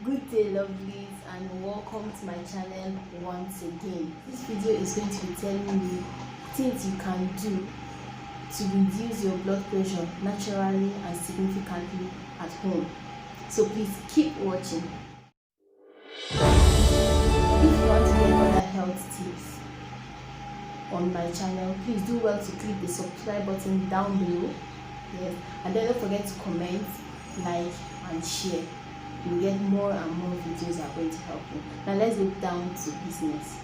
Good day, lovelies, and welcome to my channel once again. This video is going to be telling you things you can do to reduce your blood pressure naturally and significantly at home. So please keep watching. If you want to get other health tips on my channel, please do well to click the subscribe button down below. Yes, and then don't forget to comment, like, and share. You get more and more videos that are going to help you. Now let's get down to business.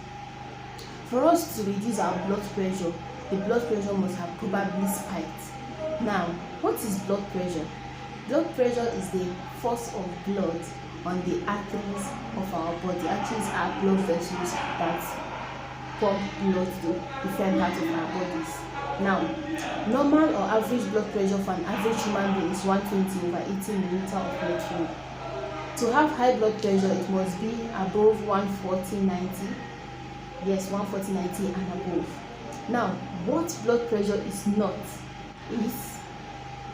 For us to reduce our blood pressure, the blood pressure must have probably spiked. Now, what is blood pressure? Blood pressure is the force of blood on the arteries of our body. Arteries are blood vessels that pump blood to different parts of our bodies. Now, normal or average blood pressure for an average human being is 120/80 milliliter of mercury. To have high blood pressure, it must be above 140/90. Yes, 140/90 and above. Now, what blood pressure is not is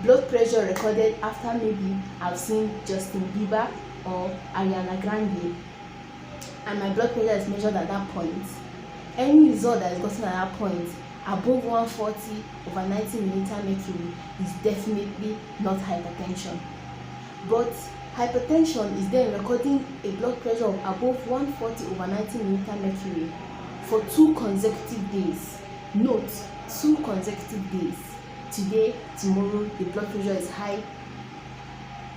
blood pressure recorded after maybe I've seen Justin Bieber or Ariana Grande, and my blood pressure is measured at that point. Any result that is gotten at that point above 140/90 milliliter mercury is definitely not hypertension. But hypertension is then recording a blood pressure of above 140/90 milliliter mercury for 2 consecutive days. Note, 2 consecutive days. Today, tomorrow, the blood pressure is high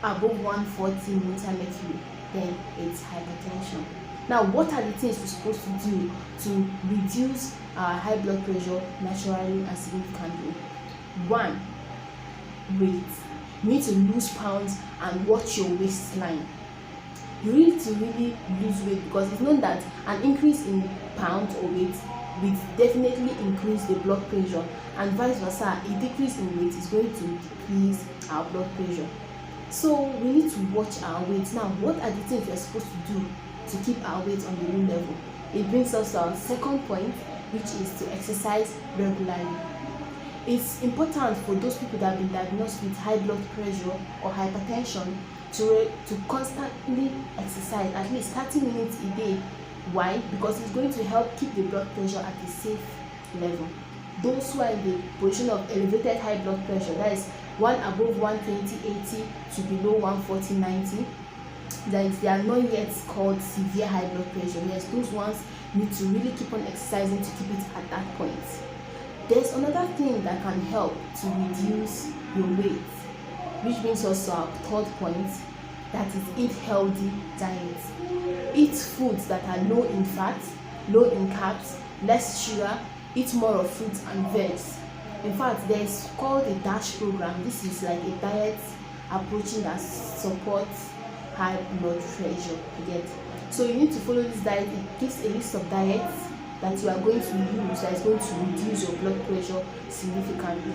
above 140 milliliter mercury, then it's hypertension. Now, what are the things we're supposed to do to reduce our high blood pressure naturally and significantly? 1. Weight. You need to lose pounds and watch your waistline. You need to really lose weight because it's known that an increase in pounds or weight will definitely increase the blood pressure, and vice versa, a decrease in weight is going to decrease our blood pressure. So we need to watch our weight. Now, what are the things we're supposed to do to keep our weight on the low level? It brings us to our second point, which is to exercise regularly. It's important for those people that have been diagnosed with high blood pressure or hypertension to constantly exercise at least 30 minutes a day. Why? Because it's going to help keep the blood pressure at a safe level. Those who are in the position of elevated high blood pressure, that is one above 120/80 to below 140/90, they are not yet called severe high blood pressure. Yes, those ones need to really keep on exercising to keep it at that point. There's another thing that can help to reduce your weight, which brings us to our third point, that is eat healthy diet. Eat foods that are low in fat, low in carbs, less sugar. Eat more of fruits and veggies. In fact, there's called a DASH program. This is like a diet approaching that supports high blood pressure. So you need to follow this diet. It gives a list of diets that you are going to use that is going to reduce your blood pressure significantly.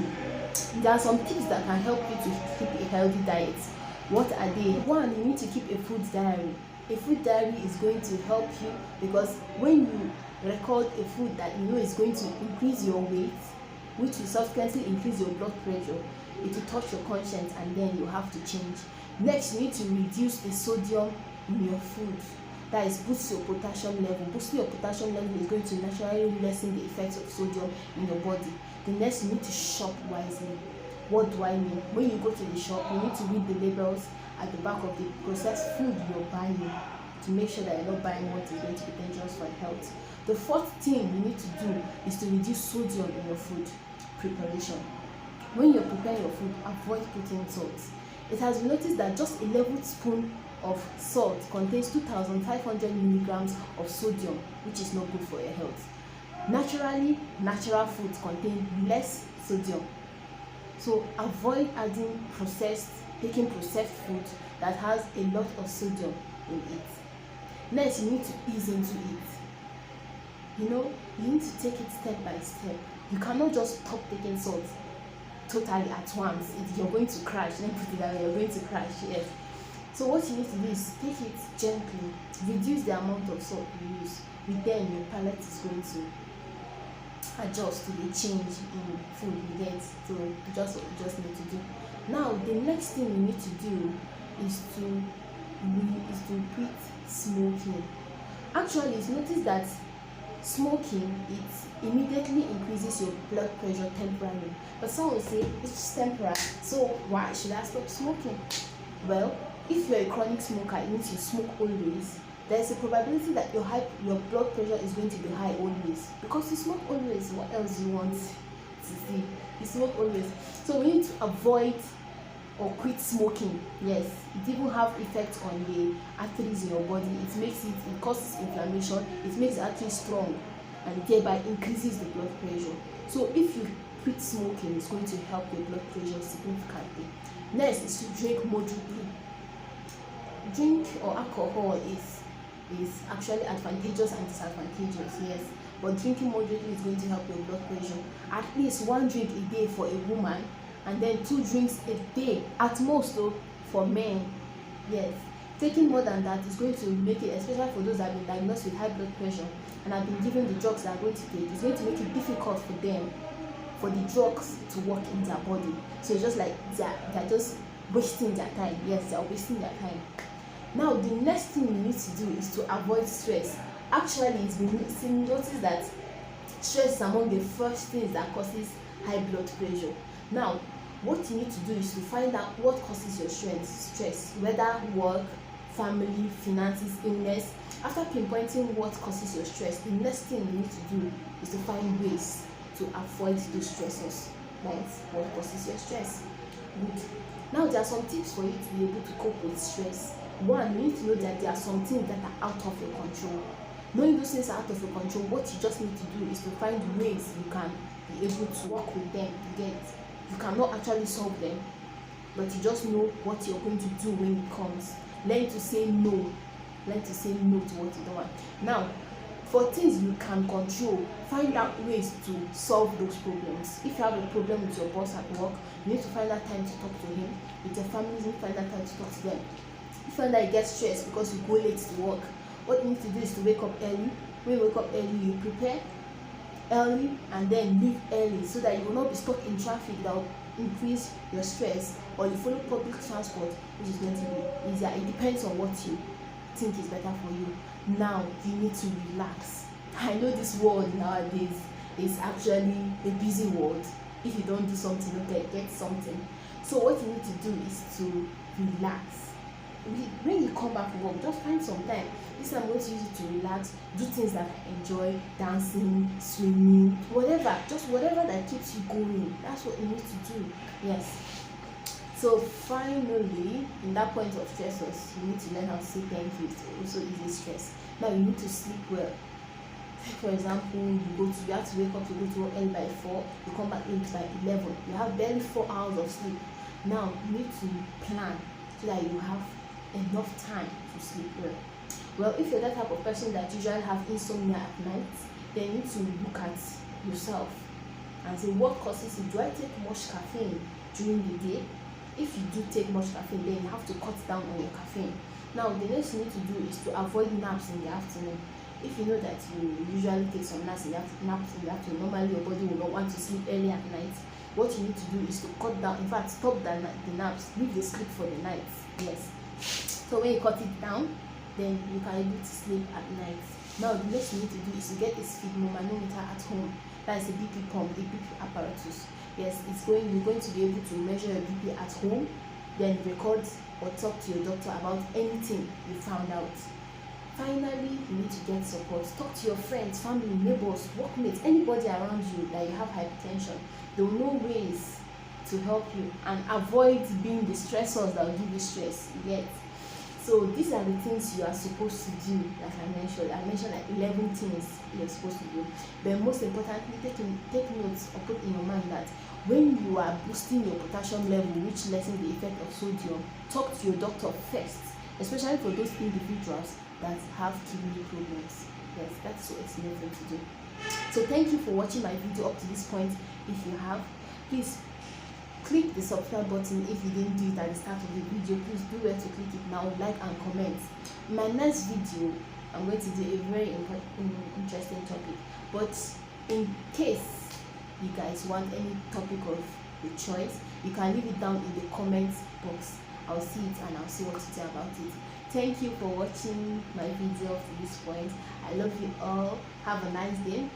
There are some tips that can help you to keep a healthy diet. What are they? 1, you need to keep a food diary. A food diary is going to help you because when you record a food that you know is going to increase your weight, which will subsequently increase your blood pressure, it will touch your conscience and then you have to change. Next, you need to reduce the sodium in your food. That is, boost your potassium level. Boosting your potassium level is going to naturally lessen the effects of sodium in your body. The next, you need to shop wisely. What do I mean? When you go to the shop, you need to read the labels at the back of the processed food you're buying to make sure that you're not buying what is going to be dangerous for health. The fourth thing you need to do is to reduce sodium in your food preparation. When you're preparing your food, avoid putting salt. It has been noticed that just a level spoon of salt contains 2,500 milligrams of sodium, which is not good for your health. Naturally, natural foods contain less sodium. So avoid taking processed food that has a lot of sodium in it. Next, you need to ease into it. You need to take it step by step. You cannot just stop taking salt totally at once. You're going to crash. Let me put it that way, you're going to crash. Yes. So what you need to do is take it gently, reduce the amount of salt you use. With then your palate is going to adjust to the change in food you get. So just what you just need to do. Now the next thing you need to do is to quit smoking. Actually, it's noticed that smoking, it immediately increases your blood pressure temporarily, but some will say it's just temporary, so why should I stop smoking? Well, if you're a chronic smoker, it means you smoke always. There's a probability that your blood pressure is going to be high always, because you smoke always. What else do you want to see? You smoke always. So we need to avoid or quit smoking. Yes, it even have effects on the arteries in your body. It causes inflammation, it makes the artery strong, and thereby increases the blood pressure. So if you quit smoking, it's going to help your blood pressure significantly. Next is to drink moderately. Drink or alcohol is actually advantageous and disadvantageous, yes, but drinking moderately is going to help your blood pressure. At least 1 drink a day for a woman, and then 2 drinks a day at most though for men. Yes, taking more than that is going to make it, especially for those that have been diagnosed with high blood pressure and have been given the drugs they are going to take, it's going to make it difficult for them, for the drugs to work in their body. So it's just like they're just wasting their time. Yes, they're wasting their time. Now, the next thing you need to do is to avoid stress. Actually, it's been noticed that stress is among the first things that causes high blood pressure. Now, what you need to do is to find out what causes your stress, whether work, family, finances, illness. After pinpointing what causes your stress, the next thing you need to do is to find ways to avoid those stressors. That's what causes your stress. Good. Now, there are some tips for you to be able to cope with stress. One, you need to know that there are some things that are out of your control. Knowing those things are out of your control, what you just need to do is to find ways you can be able to work with them. You cannot actually solve them, but you just know what you're going to do when it comes. Learn to say no. Learn to say no to what you don't want. Now, for things you can control, find out ways to solve those problems. If you have a problem with your boss at work, you need to find that time to talk to him. With your family, you need to find that time to talk to them. If you find that you get stressed because you go late to work, what you need to do is to wake up early. When you wake up early, you prepare early and then leave early, so that you will not be stuck in traffic that will increase your stress, or you follow public transport, which is going to be easier. It depends on what you think is better for you. Now, you need to relax. I know this world nowadays is actually a busy world. If you don't do something, okay, get something. So what you need to do is to relax. When you come back from work, just find some time. This time I'm going to use it to relax, do things that I enjoy, dancing, swimming, whatever, just whatever that keeps you going. That's what you need to do. Yes. So finally, in that point of stressors, you need to learn how to say thank you to also ease stress. Now you need to sleep well. For example, you have to wake up to go to work early by 4, you come back late by 11. You have barely 4 hours of sleep. Now you need to plan so that you have enough time to sleep well. Well, if you're that type of person that usually have insomnia at night, then you need to look at yourself and say, what causes it? Do I take much caffeine during the day? If you do take much caffeine, then you have to cut down on your caffeine. Now, the next thing you need to do is to avoid naps in the afternoon. If you know that you usually take some naps in the afternoon, normally your body will not want to sleep early at night. What you need to do is to cut down, in fact, stop the naps, leave the sleep for the night. Yes. So when you cut it down, then you can able to sleep at night. Now, the next you need to do is to get a sphygmomanometer at home. That is a BP pump, a BP apparatus. Yes, you're going to be able to measure your BP at home, then record or talk to your doctor about anything you found out. Finally, you need to get support. Talk to your friends, family, neighbors, workmates, anybody around you that you have hypertension. They will know ways to help you and avoid being the stressors that will give you stress. Yes. So these are the things you are supposed to do, like I mentioned. I mentioned like 11 things you're supposed to do. But most importantly, take notes or put in your mind that when you are boosting your potassium level, which lessens the effect of sodium, talk to your doctor first, especially for those individuals that have kidney problems. Yes, that's so excellent to do. So thank you for watching my video up to this point. If you have, please click the subscribe button. If you didn't do it at the start of the video, please do well to click it now, like and comment. In my next video, I'm going to do a very interesting topic, but in case you guys want any topic of your choice, you can leave it down in the comments box. I'll see it and I'll see what to say about it. Thank you for watching my video up to this point. I love you all. Have a nice day.